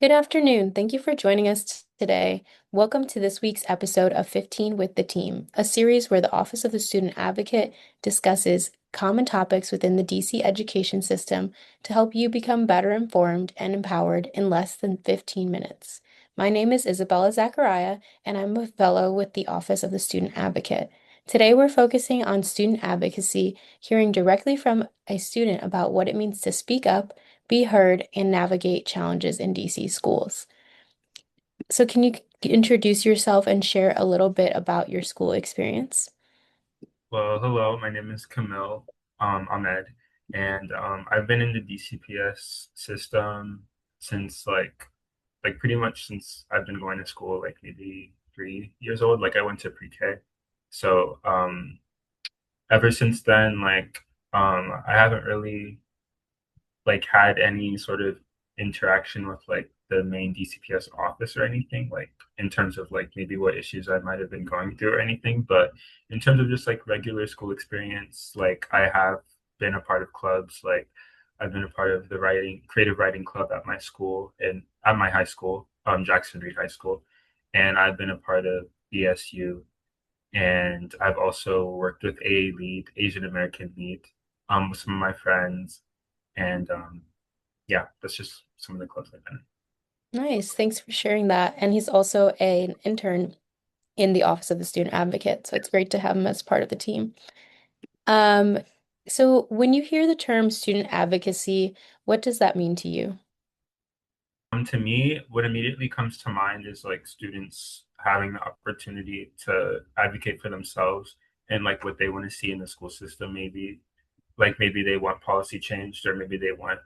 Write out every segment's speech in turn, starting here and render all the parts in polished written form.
Good afternoon. Thank you for joining us today. Welcome to this week's episode of 15 with the Team, a series where the Office of the Student Advocate discusses common topics within the DC education system to help you become better informed and empowered in less than 15 minutes. My name is Isabella Zachariah, and I'm a fellow with the Office of the Student Advocate. Today, we're focusing on student advocacy, hearing directly from a student about what it means to speak up, be heard, and navigate challenges in DC schools. So, can you introduce yourself and share a little bit about your school experience? Well, hello, my name is Camille Ahmed, and I've been in the DCPS system since like pretty much since I've been going to school, like maybe 3 years old. Like I went to pre-K. So ever since then, I haven't really like had any sort of interaction with like the main DCPS office or anything, like in terms of like maybe what issues I might have been going through or anything. But in terms of just like regular school experience, like I have been a part of clubs, like I've been a part of the creative writing club at my school and at my high school, Jackson Reed High School. And I've been a part of BSU, and I've also worked with AA Lead, Asian American Lead, with some of my friends. And yeah, that's just some of the clubs I've been in. Nice. Thanks for sharing that. And he's also an intern in the Office of the Student Advocate, so it's Yes. great to have him as part of the team. Um, so when you hear the term student advocacy, what does that mean to you? To me, what immediately comes to mind is like students having the opportunity to advocate for themselves and like what they want to see in the school system. Maybe they want policy changed, or maybe they want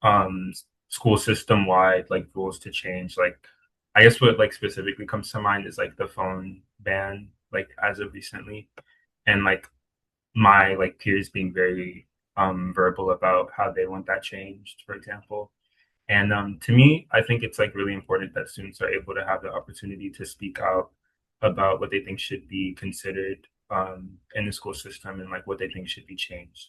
um school system wide like rules to change. Like I guess what like specifically comes to mind is like the phone ban, like as of recently, and like my like peers being very verbal about how they want that changed, for example. And to me, I think it's like really important that students are able to have the opportunity to speak out about what they think should be considered in the school system and like what they think should be changed.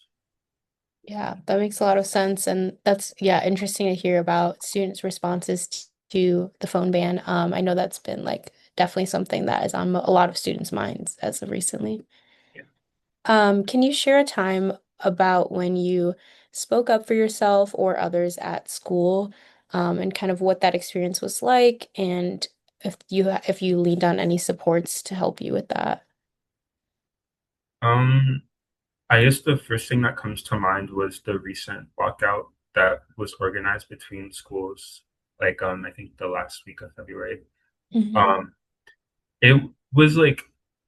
Yeah, that makes a lot of sense. And that's, yeah, interesting to hear about students' responses to the phone ban. I know that's been like definitely something that is on a lot of students' minds as of recently. Yeah. Can you share a time about when you spoke up for yourself or others at school, and kind of what that experience was like, and if you leaned on any supports to help you with that? Um, I guess the first thing that comes to mind was the recent walkout that was organized between schools, like I think the last week of February. Hmm. Um, it was like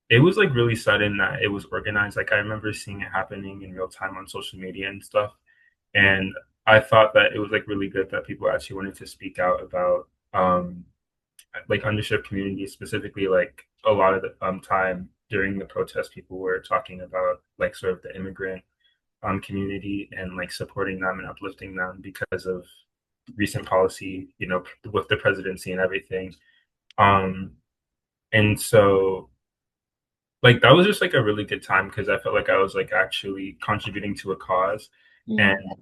it was like really sudden that it was organized. Like I remember seeing it happening in real time on social media and stuff. And I thought that it was like really good that people actually wanted to speak out about like underserved communities, specifically like a lot of the time during the protest, people were talking about like sort of the immigrant community and like supporting them and uplifting them because of recent policy, with the presidency and everything. Um, and so like that was just like a really good time because I felt like I was like actually contributing to a cause. And Mm.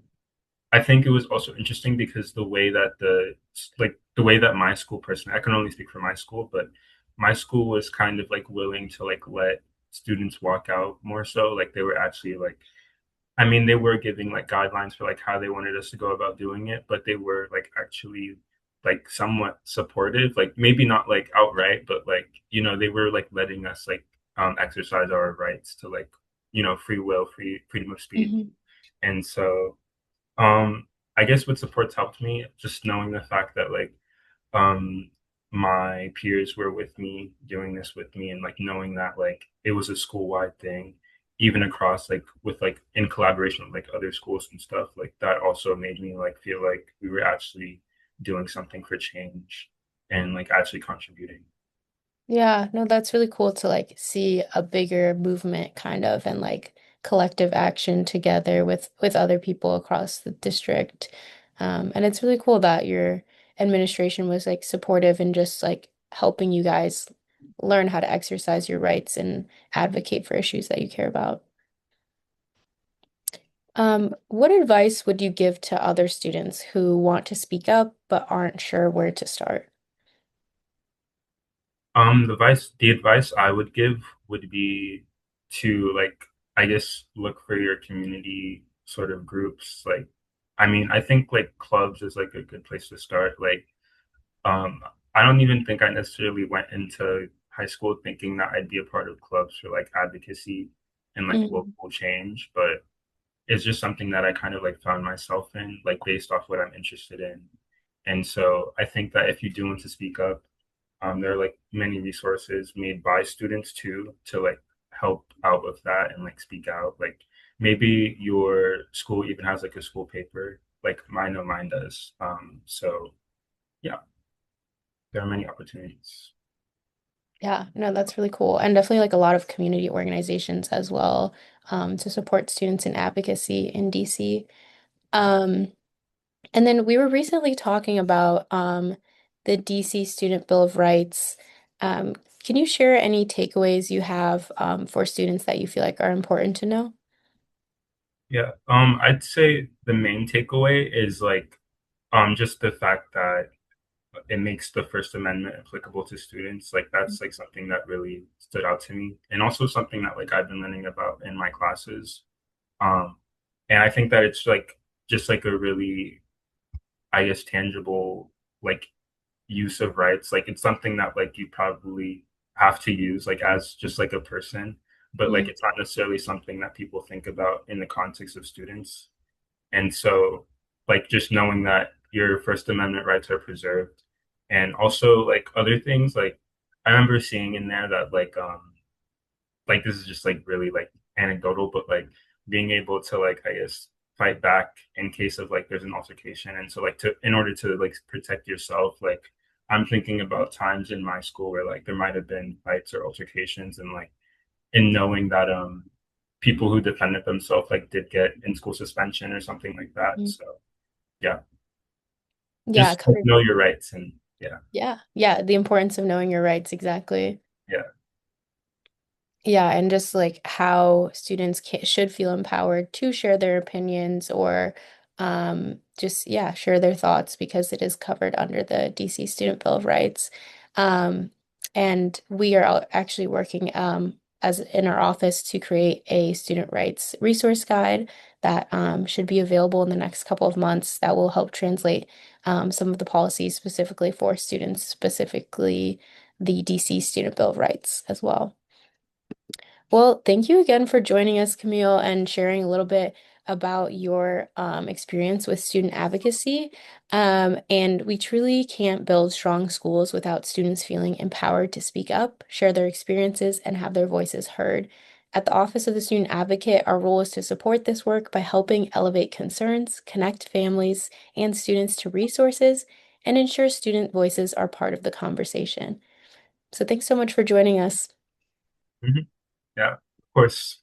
I think it was also interesting because the way that my school person, I can only speak for my school, but my school was kind of like willing to like let students walk out more so. Like they were actually like, I mean, they were giving like guidelines for like how they wanted us to go about doing it, but they were like actually like somewhat supportive, like maybe not like outright, but like, they were like letting us like exercise our rights to like, free will, freedom of speech. Hmm. And so um, I guess what supports helped me, just knowing the fact that like um my peers were with me doing this with me, and like knowing that like it was a school wide thing, even across like with like in collaboration with like other schools and stuff, like that also made me like feel like we were actually doing something for change and like actually contributing. Yeah, no, that's really cool to like see a bigger movement kind of and like collective action together with other people across the district. And it's really cool that your administration was like supportive and just like helping you guys learn how to exercise your rights and advocate for issues that you care about. What advice would you give to other students who want to speak up but aren't sure where to start? The advice I would give would be to like, I guess, look for your community sort of groups. Like, I mean, I think like clubs is like a good place to start. Like, um, I don't even think I necessarily went into high school thinking that I'd be a part of clubs for like advocacy and like Mm, local change, but it's just something that I kind of like found myself in, like based off what I'm interested in. And so I think that if you do want to speak up, there are like many resources made by students too to like help out with that and like speak out. Like maybe your school even has like a school paper, like mine does. So yeah, there are many opportunities. yeah, no, that's really cool. And definitely like a lot of community organizations as well, to support students in advocacy in DC. Um, and then we were recently talking about the DC Student Bill of Rights. Um, can you share any takeaways you have for students that you feel like are important to know? Yeah, I'd say the main takeaway is like just the fact that it makes the First Amendment applicable to students. Like that's like something that really stood out to me, and also something that like I've been learning about in my classes. Um, and I think that it's like just like a really, I guess, tangible like use of rights. Like it's something that like you probably have to use like as just like a person, but like Mm, it's not necessarily something that people think about in the context of students. And so, like, just knowing that your First Amendment rights are preserved, and also like other things, like I remember seeing in there that like this is just like really like anecdotal, but like being able to like I guess fight back in case of like there's an altercation, and so like to in order to like protect yourself, like I'm thinking about times in my school where like there might have been fights or altercations, and like in knowing that people who defended themselves like did get in school suspension or something like that. mm. So yeah, Yeah, just like, kind of. know your rights and yeah, Yeah, yeah, the importance of knowing your rights, exactly. yeah. Yeah, and just like how students should feel empowered to share their opinions or just, yeah, share their thoughts because it is covered under the DC Student Bill of Rights. Um, and we are actually working as in our office to create a student rights resource guide that should be available in the next couple of months that will help translate some of the policies specifically for students, specifically the DC Student Bill of Rights as well. Well, thank you again for joining us, Camille, and sharing a little bit about your experience with student advocacy. And we truly can't build strong schools without students feeling empowered to speak up, share their experiences, and have their voices heard. At the Office of the Student Advocate, our role is to support this work by helping elevate concerns, connect families and students to resources, and ensure student voices are part of the conversation. So thanks so much for joining us. Mhm. Yeah, of course.